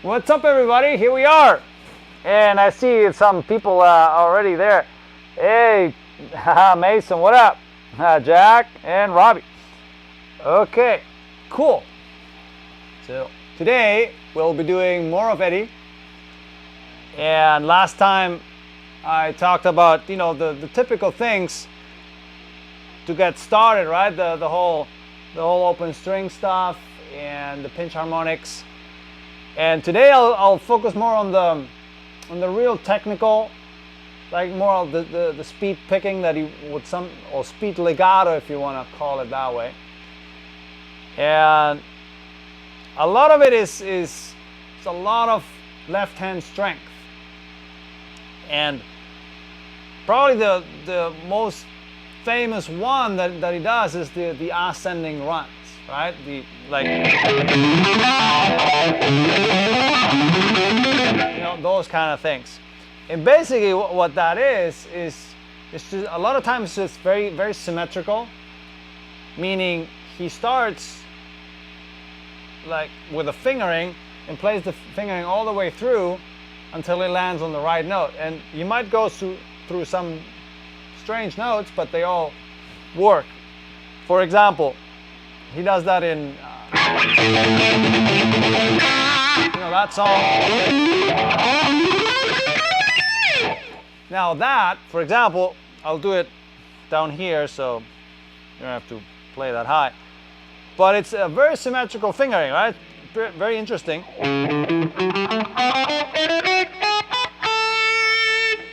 What's up, everybody? Here we are. And I see some people already there. Hey, Mason, what up? Jack and Robbie. Okay, cool. So today we'll be doing more of Eddie. And last time I talked about, the typical things to get started, right? The whole open string stuff and the pinch harmonics. And today I'll focus more on the real technical, like more of the speed picking that you would or speed legato, if you want to call it that way. And a lot of it is a lot of left hand strength. And probably the most famous one that he does is the ascending runs, right? Those kind of things. And basically what that is just a lot of times it's very, very symmetrical, meaning he starts like with a fingering and plays the fingering all the way through until he lands on the right note. And you might go through some strange notes, but they all work. For example, he does that in that song. Now that, for example, I'll do it down here, so you don't have to play that high. But it's a very symmetrical fingering, right? Very interesting.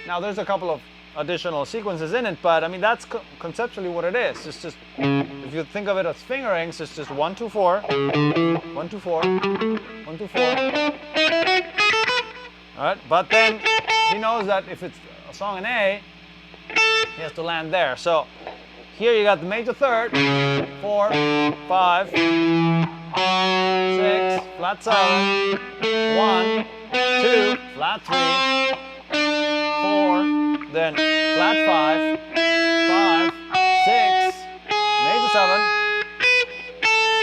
Now there's a couple of additional sequences in it, but I mean that's conceptually what it is. It's just, if you think of it as fingerings, it's just 1 2 4, 1 2 4, 1 2 4. All right, but then he knows that if it's a song in A, he has to land there. So here you got the major third, 4 5 6, flat 7, 1 2, flat 3, 4, then flat 5, 5, 6, major 7,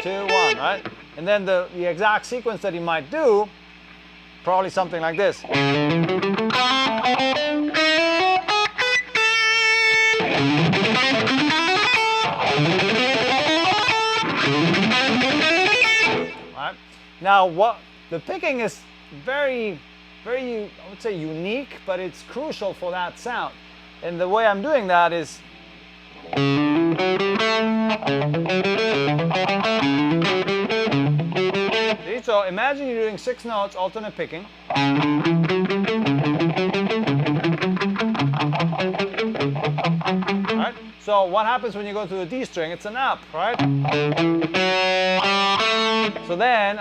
2, 1, right? And then the exact sequence that he might do, probably something like this. Right? Now, what the picking is very, I would say unique, but it's crucial for that sound. And the way I'm doing that is see, so imagine you're doing 6 notes, alternate picking. Right? So what happens when you go to the D string? It's an up, right? So then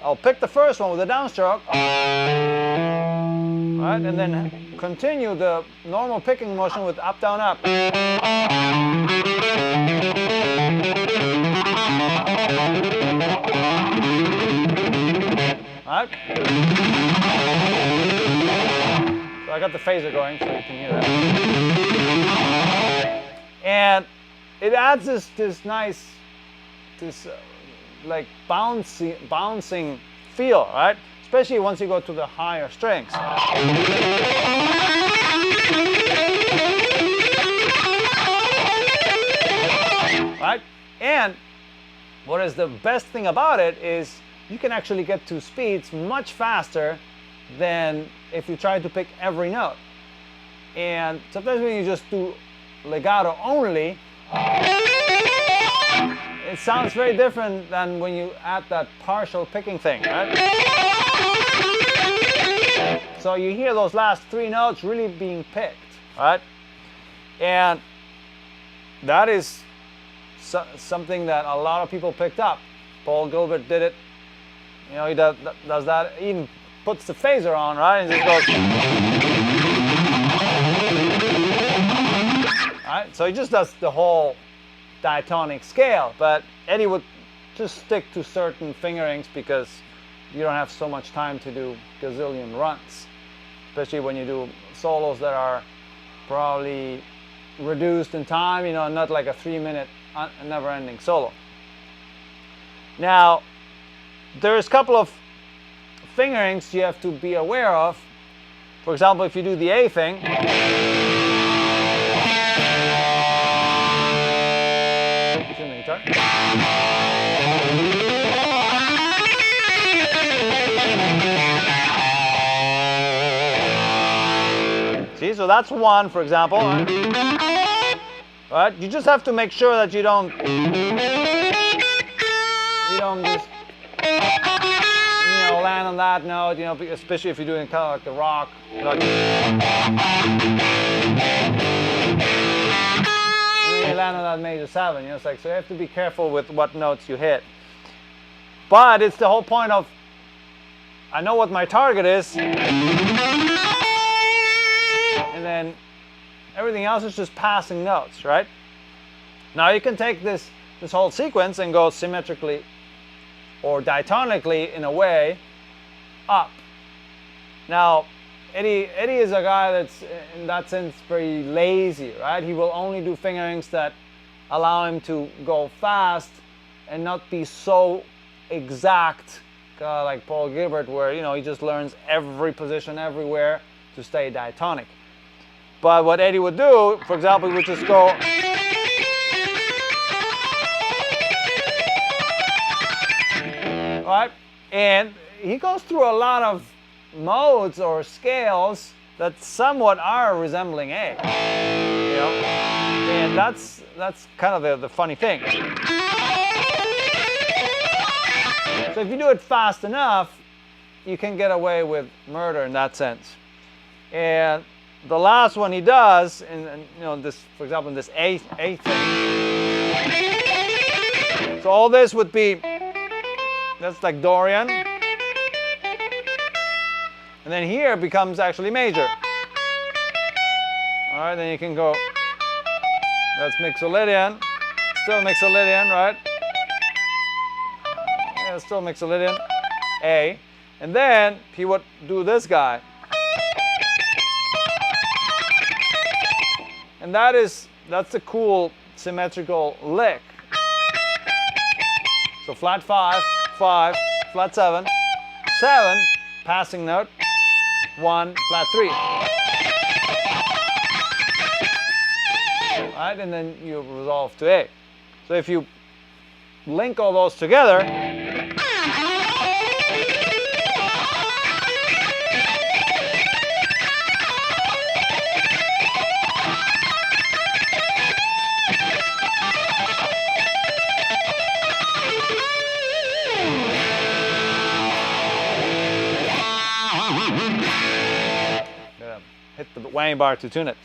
I'll pick the first one with a downstroke, right? And then continue the normal picking motion with up, down, up. Right? So I got the phaser going so you can hear that. And it adds this nice, like bouncing feel, right? Especially once you go to the higher strings. Right? And what is the best thing about it is you can actually get to speeds much faster than if you try to pick every note. And sometimes when you just do legato only, it sounds very different than when you add that partial picking thing, right? So you hear those last 3 notes really being picked, right? And that is something that a lot of people picked up. Paul Gilbert did it. He does that, even puts the phaser on, right? And just goes. Right? So he just does the whole diatonic scale, but Eddie would just stick to certain fingerings because you don't have so much time to do gazillion runs, especially when you do solos that are probably reduced in time, not like a 3-minute never-ending solo. Now, there's a couple of fingerings you have to be aware of. For example, if you do the A thing, tune the guitar. See, so that's one, for example. Right? You just have to make sure that you don't just land on that note, especially if you're doing kind of like the rock. And then you land on that major 7. It's like, so you have to be careful with what notes you hit. But it's the whole point of, I know what my target is, and then everything else is just passing notes, right? Now you can take this whole sequence and go symmetrically or diatonically in a way up. Now Eddie is a guy that's in that sense very lazy, right? He will only do fingerings that allow him to go fast and not be so exact, like Paul Gilbert, where he just learns every position everywhere to stay diatonic. But what Eddie would do, for example, he would just go right, and he goes through a lot of modes or scales that somewhat are resembling A, and that's kind of the funny thing. So if you do it fast enough, you can get away with murder in that sense. And the last one he does, this, for example, in this A thing. So all this would be, that's like Dorian. And then here becomes actually major. All right, then you can go, that's Mixolydian. Still Mixolydian, right? Yeah, still Mixolydian. A. And then he would do this guy. And that's a cool symmetrical lick. So flat 5, 5, flat 7, 7, passing note, 1, flat 3. Right, and then you resolve to A. So if you link all those together, hit the whammy bar to tune it.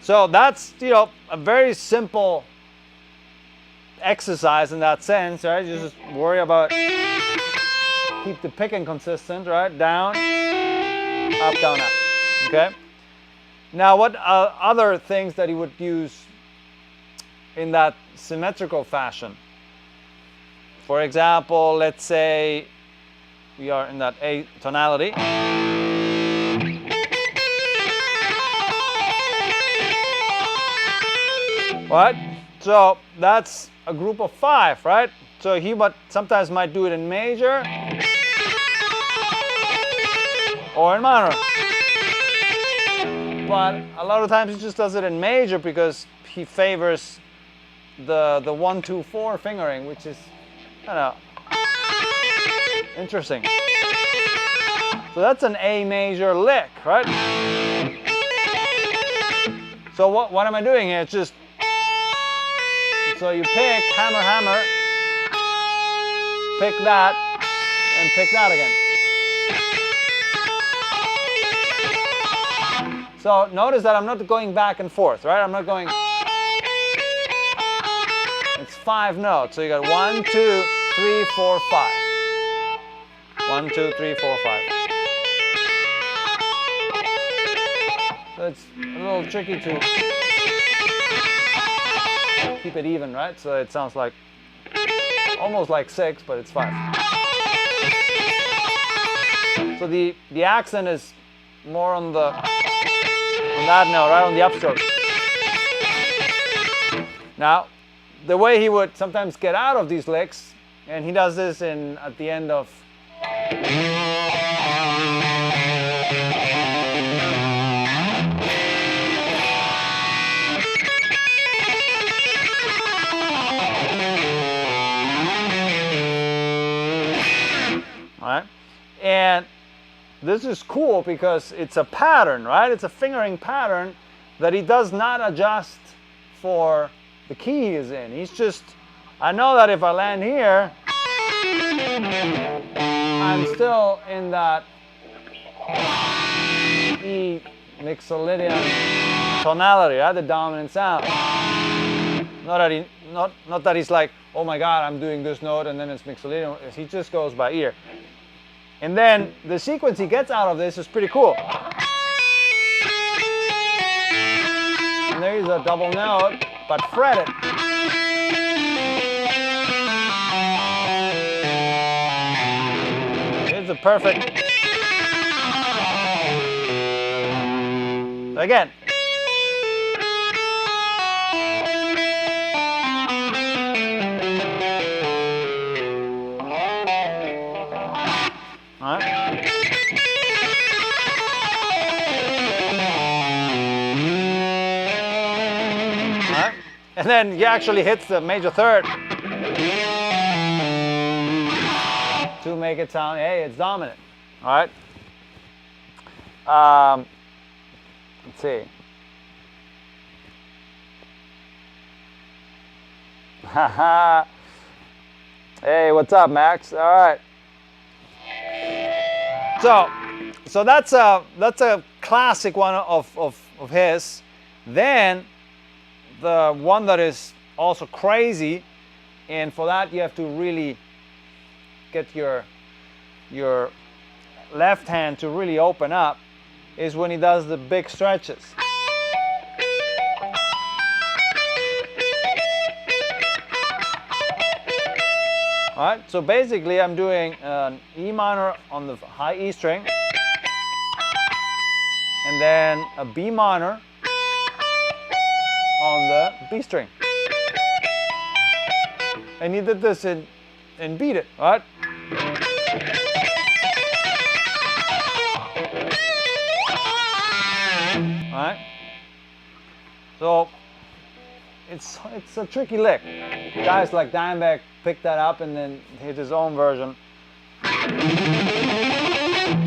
So that's a very simple exercise in that sense, right? You just worry about keep the picking consistent, right? Down, up, down, up. Okay. Now, what other things that you would use in that symmetrical fashion? For example, let's say we are in that A tonality. Right? So that's a group of 5, right? So he sometimes might do it in major or in minor. But a lot of times he just does it in major because he favors the 1, 2, 4 fingering, which is interesting. So that's an A major lick, right? So what am I doing here? It's just, so you pick hammer, hammer, pick that, and pick that again. So notice that I'm not going back and forth, right? I'm not going, it's 5 notes. So you got 1, 2, 3, 4, 5. 1, 2, 3, 4, 5. So it's a little tricky to keep it even, right? So it sounds like almost like 6, but it's 5. So the accent is more on that note, right, on the upstroke. Now, the way he would sometimes get out of these licks, and he does this at the end of Right? And this is cool because it's a pattern, right? It's a fingering pattern that he does not adjust for the key he is in. He's just, I know that if I land here, I'm still in that E mixolydian tonality, right? The dominant sound. Not that he's like, oh my God, I'm doing this note and then it's mixolydian. He just goes by ear. And then the sequence he gets out of this is pretty cool. And there's a double note, but fretted. It's a perfect. Again. All right. All right. And then he actually hits the major third to make it sound, hey, it's dominant. All right. Let's see. Haha. Hey, what's up, Max? All right. So that's a classic one of his. Then the one that is also crazy, and for that you have to really get your left hand to really open up, is when he does the big stretches. All right, so basically I'm doing an E minor on the high E string, and then a B minor on the B string. And he did this in Beat It, all right? All right? So it's a tricky lick. Guys like Dimebag picked that up and then hit his own version.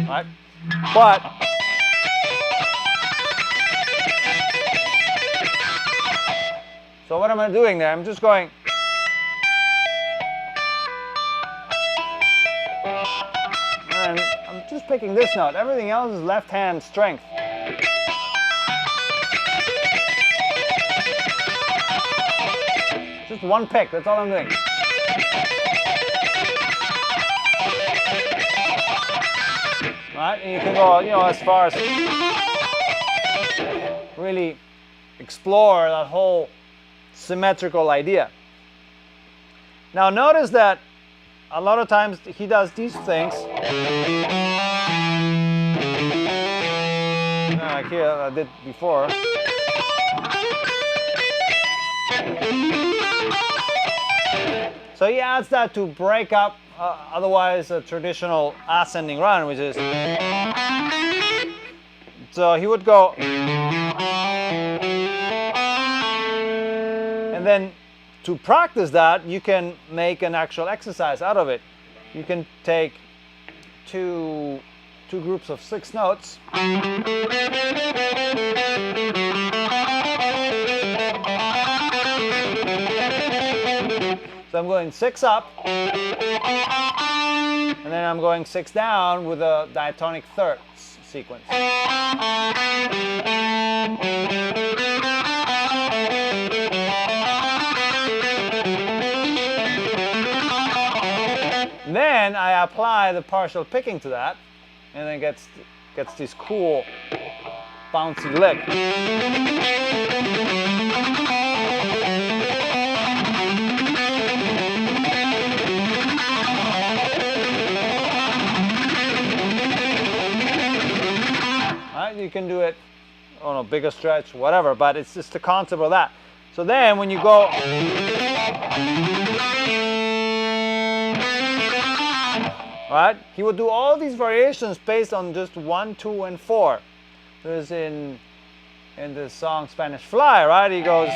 Right? But so what am I doing there? I'm just going. And I'm just picking this note. Everything else is left hand strength. Just one pick, that's all I'm doing. Right, and you can go, as far as really explore that whole symmetrical idea. Now notice that a lot of times he does these things. Like here, I did before. So he adds that to break up otherwise a traditional ascending run, which is, so he would go, and then to practice that you can make an actual exercise out of it. You can take two groups of 6 notes, so I'm going 6 up, and then I'm going 6 down with a diatonic thirds sequence. Then I apply the partial picking to that, and then gets this cool bouncy lick. You can do it on a bigger stretch, whatever, but it's just the concept of that. So then when you go, right? He would do all these variations based on just 1, 2, and 4. There's in the song Spanish Fly, right? He goes,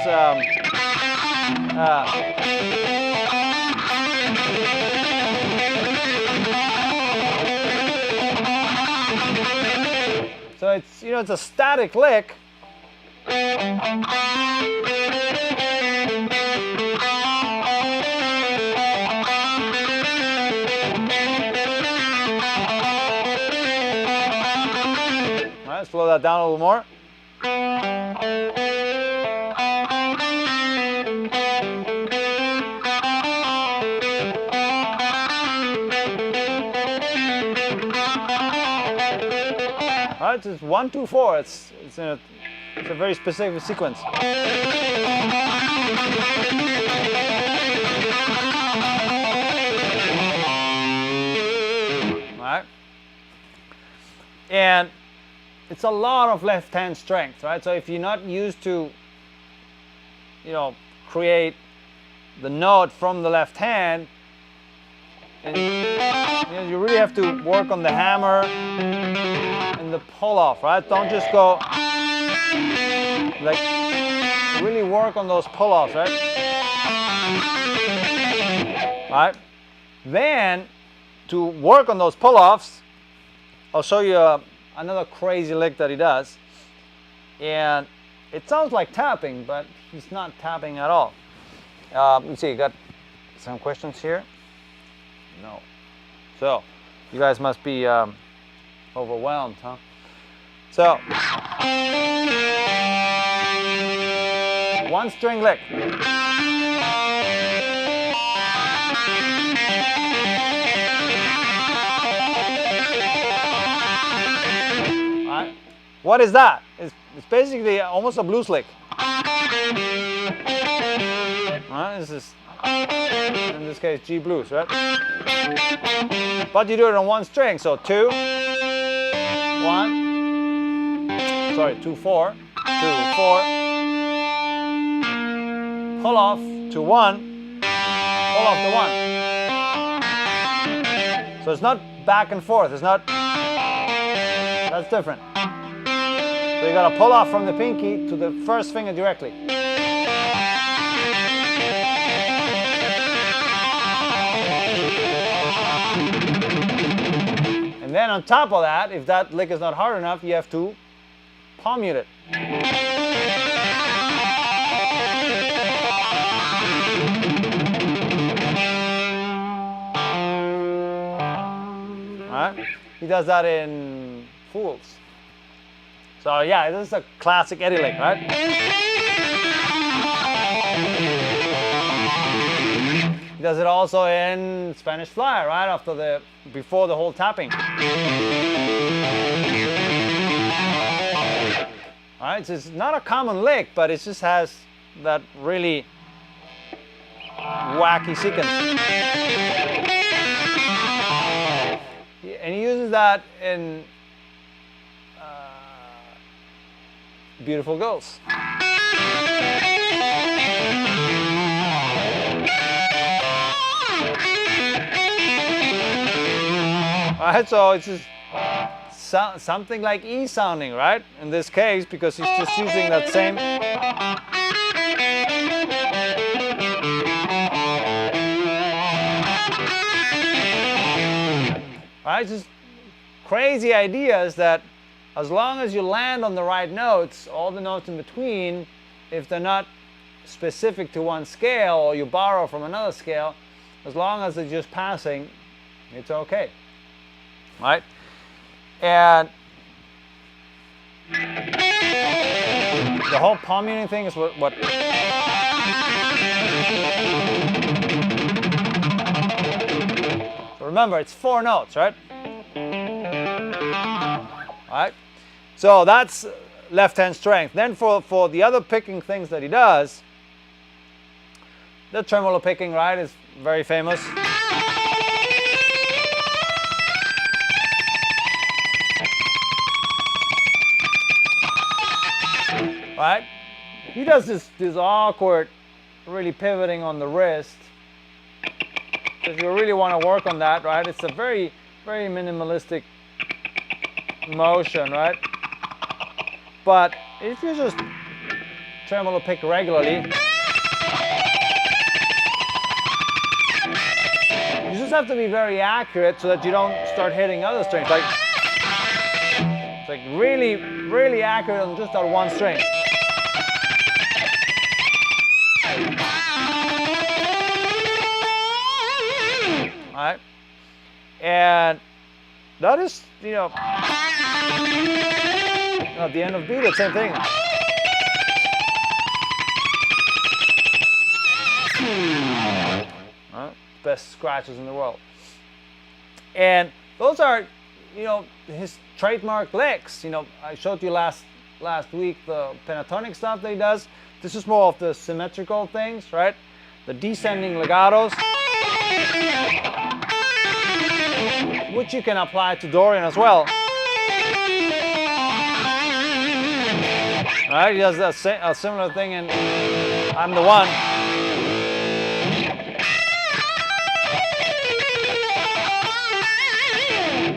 so it's, you know, it's a static lick. Let's slow that down a little more. All right, it's 1, 2, 4. It's a very specific sequence. All right, and it's a lot of left hand strength, right? So if you're not used to, you know, create the note from the left hand, and, you know, you really have to work on the hammer and the pull off, right? Don't just go like, really work on those pull offs, right? Right? Then to work on those pull offs, I'll show you another crazy lick that he does, and it sounds like tapping, but he's not tapping at all. Let's see, you got some questions here? No. So you guys must be overwhelmed, huh? So 1 string lick. What is that? It's basically almost a blues lick. This is, in this case, G blues, right? But you do it on 1 string, so 2, 1, sorry, 2, 4, 2, 4, pull off to 1, pull off to 1. So it's not back and forth, it's not, that's different. So you gotta pull off from the pinky to the first finger directly. And then on top of that, if that lick is not hard enough, you have to palm mute it. Alright? He does that in Fools. So yeah, this is a classic Eddie lick, right? He does it also in Spanish Fly, right? Before the whole tapping. All right, so it's not a common lick, but it just has that really wacky sequence. And he uses that in Beautiful Girls. Alright, so it's just something like E sounding, right? In this case, because he's just using that same. Alright, just crazy ideas that as long as you land on the right notes, all the notes in between, if they're not specific to one scale or you borrow from another scale, as long as they're just passing, it's okay. Right? And the whole palm muting thing is what so remember, it's 4 notes, right? Alright? So that's left hand strength. Then for the other picking things that he does, the tremolo picking, right, is very famous. Right? He does this awkward, really pivoting on the wrist. if you really want to work on that, right? It's a very, very minimalistic motion, right? But if you just tremolo pick regularly, you just have to be very accurate so that you don't start hitting other strings. Like, it's like really, really accurate on just that one string. All right, and that is, you know, at the end of B, the same thing. Best scratches in the world. And those are, you know, his trademark licks. You know, I showed you last week the pentatonic stuff that he does. This is more of the symmetrical things, right? The descending legatos, which you can apply to Dorian as well. Right, he does a similar thing in I'm the One.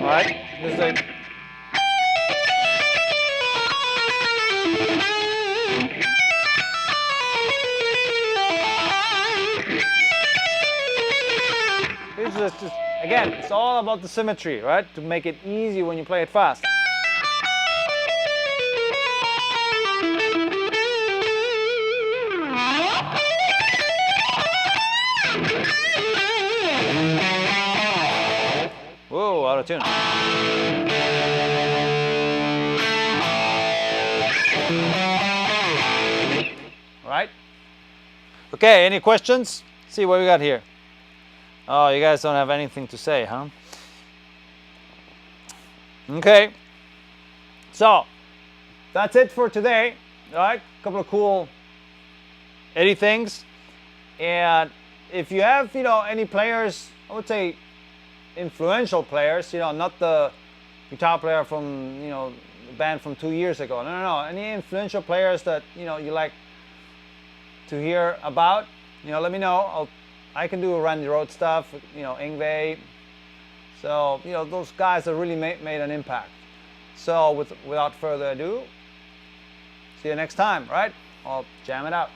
All right, this is it. This is just, again, it's all about the symmetry, right? To make it easy when you play it fast. Whoa, out of tune. All right. Okay, any questions? See what we got here. Oh, you guys don't have anything to say, huh? Okay. So, that's it for today. All right, a couple of cool Eddie things. And if you have, you know, any players, I would say influential players, you know, not the guitar player from, you know, the band from 2 years ago. No. Any influential players that, you know, you like to hear about, you know, let me know. I can do Randy Rhoads stuff, you know, Yngwie. So, you know, those guys that really made an impact. So, without further ado, see you next time, right? I'll jam it out.